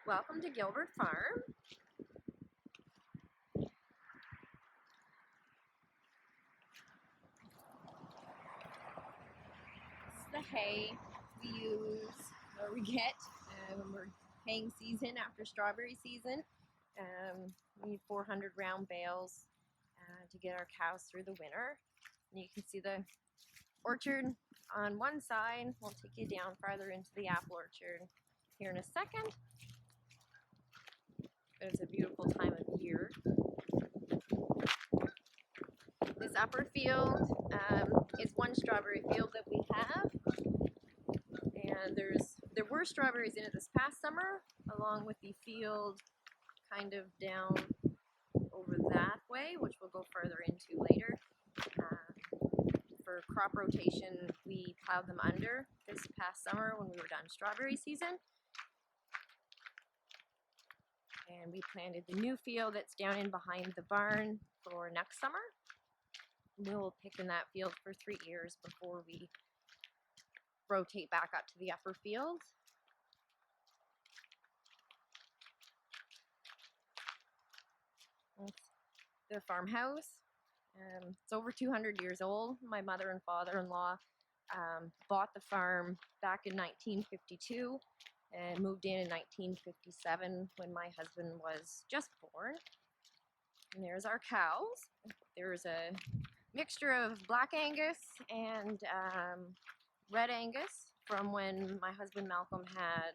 Welcome to Gilbert Farm. This is the hay we use, or we get when we're haying season after strawberry season. We need 400 round bales to get our cows through the winter. And you can see the orchard on one side. We'll take you down farther into the apple orchard here in a second. But it's a beautiful time of year. This upper field is one strawberry field that we have, and there were strawberries in it this past summer, along with the field kind of down over that way, which we'll go further into later. For crop rotation, we plowed them under this past summer when we were done strawberry season. And we planted the new field that's down in behind the barn for next summer. We'll pick in that field for 3 years before we rotate back up to the upper field. That's the farmhouse. It's over 200 years old. My mother and father-in-law bought the farm back in 1952 and moved in 1957 when my husband was just born. And there's our cows. There's a mixture of black Angus and red Angus from when my husband Malcolm had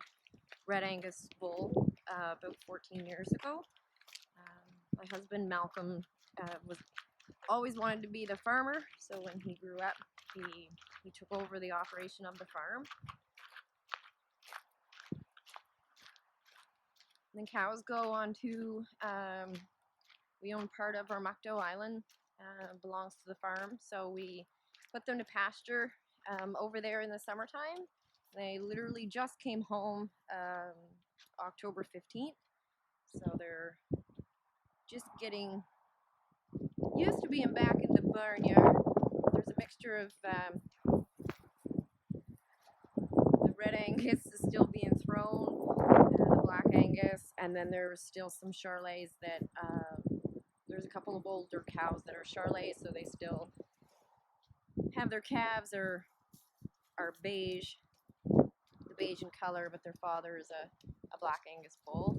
red Angus bull about 14 years ago. My husband Malcolm was always wanted to be the farmer, so when he grew up, he took over the operation of the farm. And the cows go on to, we own part of Armucto Island, belongs to the farm, so we put them to pasture over there in the summertime. They literally just came home October 15th, so they're just getting used to being back in the barnyard. There's a mixture of the red Angus is still being thrown, the black Angus, and then there's still some Charolais that there's a couple of older cows that are Charolais, so they still have their calves are beige, the beige in color, but their father is a black Angus bull.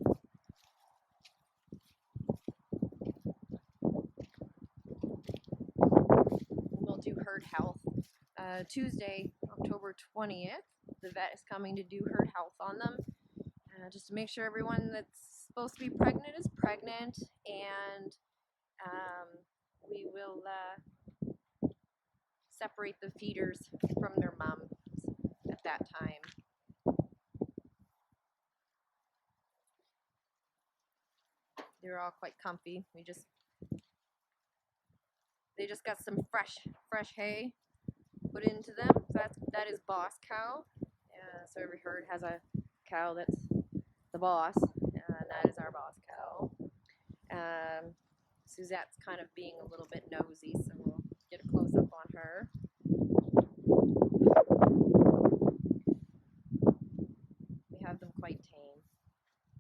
We'll do herd health Tuesday, October 20th. The vet is coming to do herd health on them, just to make sure everyone that's supposed to be pregnant is pregnant, and we will separate the feeders from their moms at that time. They're all quite comfy. They just got some fresh hay put into them. So that is boss cow. So every herd has a cow that's the boss, and that is our boss cow. Suzette's kind of being a little bit nosy, so we'll get a close up on her. We have them quite tame.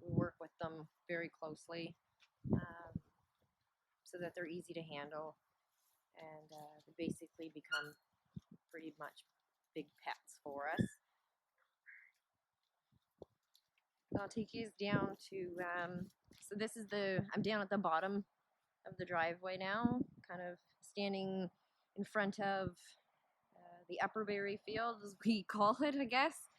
We work with them very closely so that they're easy to handle, and they basically become pretty much big pets for us. I'll take you down to, so this is I'm down at the bottom of the driveway now, kind of standing in front of the upper berry field, as we call it, I guess.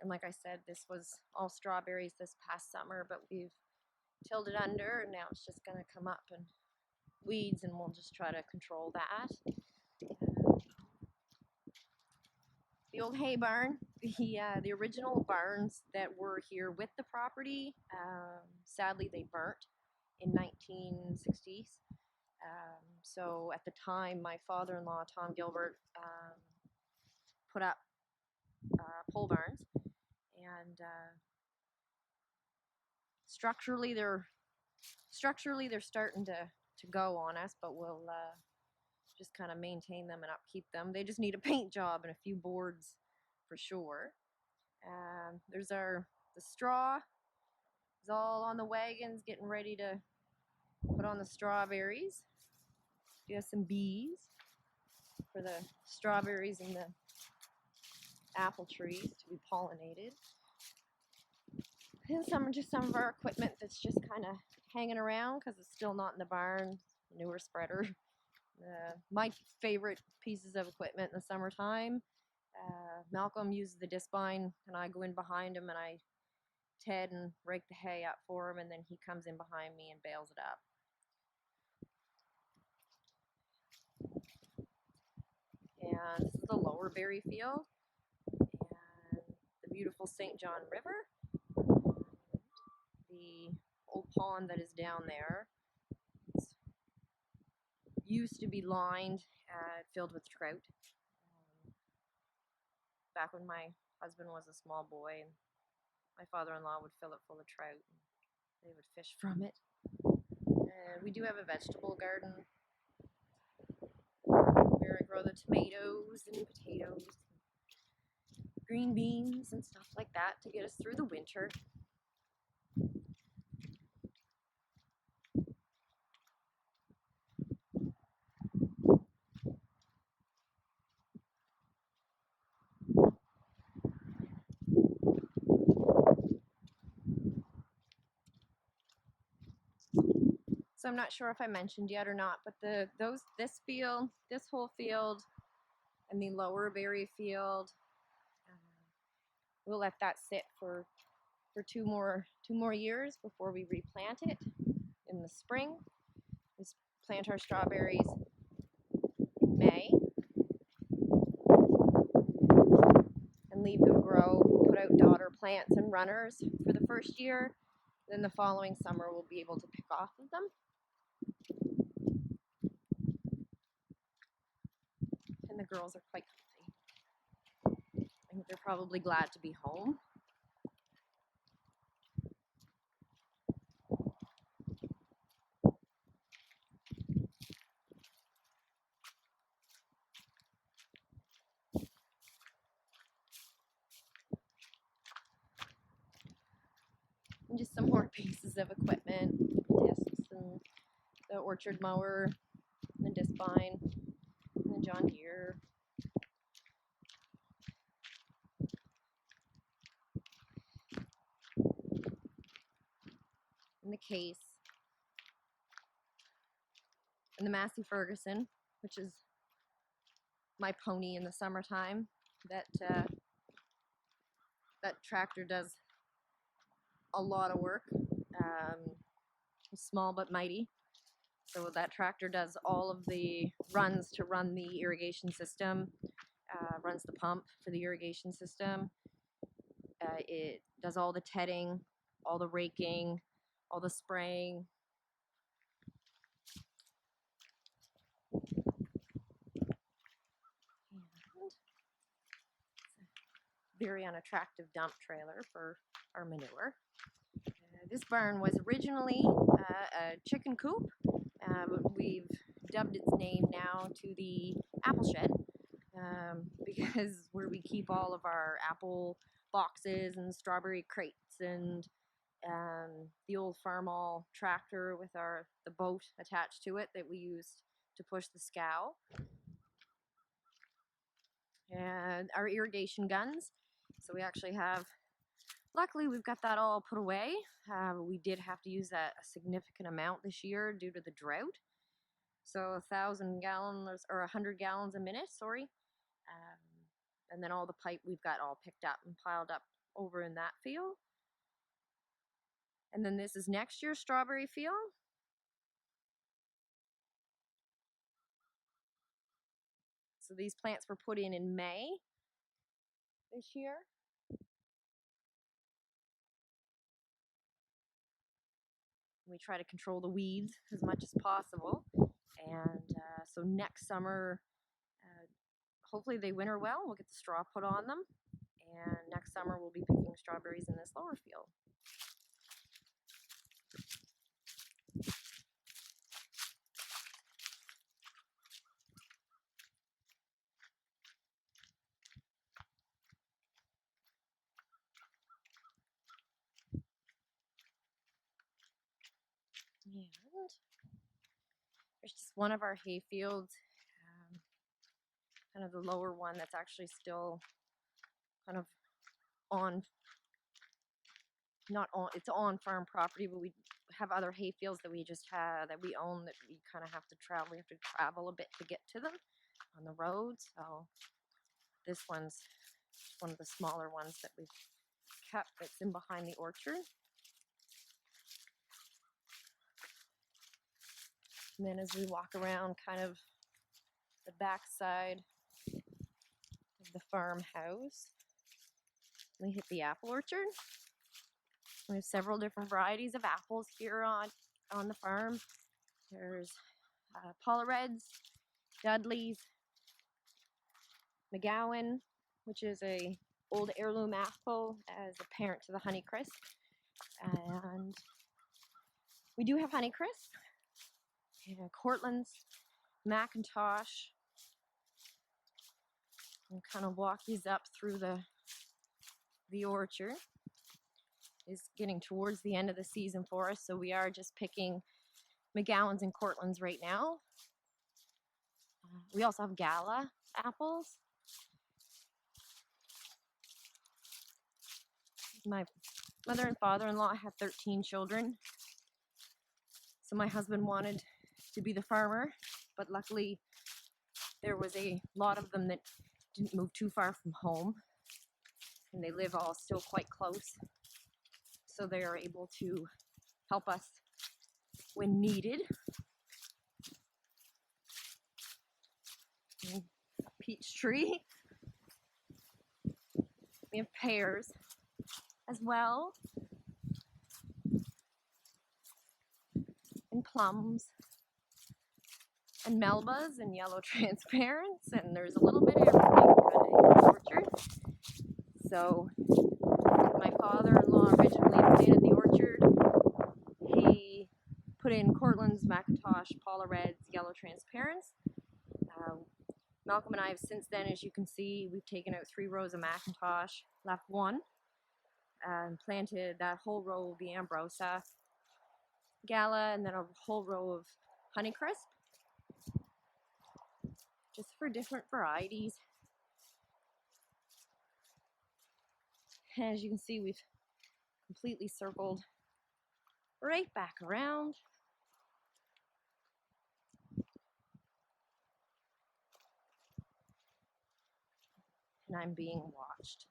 And like I said, this was all strawberries this past summer, but we've tilled it under, and now it's just going to come up and weeds, and we'll just try to control that. The old hay barn, the original barns that were here with the property, sadly they burnt in 1960s. So at the time, my father-in-law, Tom Gilbert, put up pole barns, and structurally they're starting to go on us, but we'll just kind of maintain them and upkeep them. They just need a paint job and a few boards for sure. There's the straw. It's all on the wagons, getting ready to put on the strawberries. We have some bees for the strawberries and the apple trees to be pollinated. And some of our equipment that's just kind of hanging around because it's still not in the barn. Newer spreader. My favorite pieces of equipment in the summertime. Malcolm uses the discbine, and I go in behind him and I ted and rake the hay up for him, and then he comes in behind me and bales it up. And this is the lower berry field, and the beautiful St. John River, the old pond that is down there. It's used to be lined, filled with trout. Back when my husband was a small boy, and my father-in-law would fill it full of trout, and they would fish from it. And we do have a vegetable garden where I grow the tomatoes and potatoes, green beans and stuff like that to get us through the winter. So I'm not sure if I mentioned yet or not, but this whole field, and the lower berry field, we'll let that sit for 2 more years before we replant it in the spring. We plant our strawberries in May and leave them grow, put out daughter plants and runners for the first year. Then the following summer we'll be able to pick off of them. And the girls are quite comfy. I think they're probably glad to be home. And just some more pieces of equipment, discs and the orchard mower, and the discbine, and the John Deere. And the case. And the Massey Ferguson, which is my pony in the summertime. That tractor does a lot of work. Small but mighty. So that tractor does all of the runs to run the irrigation system, runs the pump for the irrigation system. It does all the tedding, all the raking, all the spraying. Very unattractive dump trailer for our manure. This barn was originally a chicken coop. We've dubbed its name now to the apple shed because where we keep all of our apple boxes and strawberry crates and the old Farmall tractor with the boat attached to it that we used to push the scow. And our irrigation guns. So we actually have, luckily we've got that all put away. We did have to use a significant amount this year due to the drought. So 1,000 gallons or 100 gallons a minute, sorry. And then all the pipe we've got all picked up and piled up over in that field. And then this is next year's strawberry field. So these plants were put in May this year. We try to control the weeds as much as possible. And so next summer, hopefully they winter well. We'll get the straw put on them. And next summer we'll be picking strawberries in this lower field. And there's just one of our hay fields, kind of the lower one that's actually still kind of on, not on, it's on farm property, but we have other hay fields that we just have, that we own, that we kind of have to travel. We have to travel a bit to get to them on the road. So this one's one of the smaller ones that we've kept that's in behind the orchard. And then as we walk around kind of the back side of the farmhouse, we hit the apple orchard. We have several different varieties of apples here on the farm. There's Paula Reds, Dudleys, McGowan, which is a old heirloom apple as a parent to the Honeycrisp. And we do have Honeycrisp, and Cortland's, Macintosh. And kind of walk these up through the orchard. Is getting towards the end of the season for us, so we are just picking McGowan's and Cortland's right now. We also have Gala apples. My mother and father-in-law had 13 children, so my husband wanted to be the farmer, but luckily there was a lot of them that didn't move too far from home, and they live all still quite close, so they are able to help us when needed. And a peach tree. We have pears as well, and plums, and melbas, and yellow transparents, and there's a little bit of everything kind of in the orchard. So my father-in-law originally planted the orchard. He put in Cortland's, Macintosh, Paula Reds, yellow transparents. Malcolm and I have since then, as you can see, we've taken out 3 rows of Macintosh, left 1, and planted that whole row of the Ambrosia, Gala, and then a whole row of Honeycrisp, just for different varieties. And as you can see, we've completely circled right back around. And I'm being watched.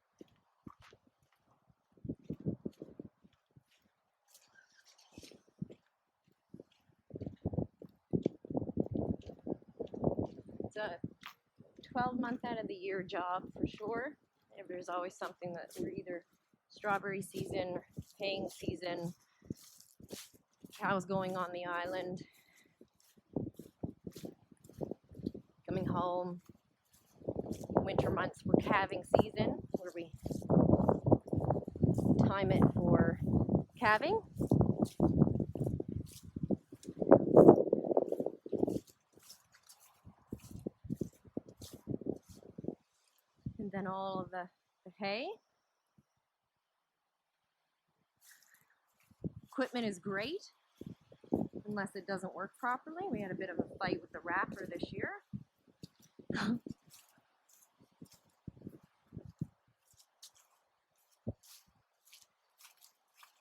It's a 12-month out of the year job for sure. There's always something that we're either strawberry season, haying season, cows going on the island, coming home. Winter months we're calving season, where we time it for calving. And then all of the hay. Equipment is great, unless it doesn't work properly. We had a bit of a fight with the wrapper this year.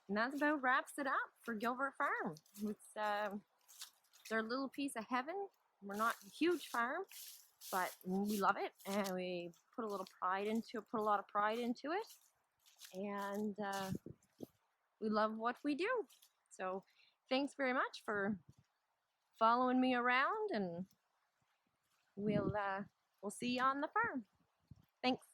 And that about wraps it up for Gilbert Farm. It's our little piece of heaven. We're not a huge farm, but we love it, and we put a lot of pride into it, and we love what we do. So thanks very much for following me around, and we'll see you on the farm. Thanks.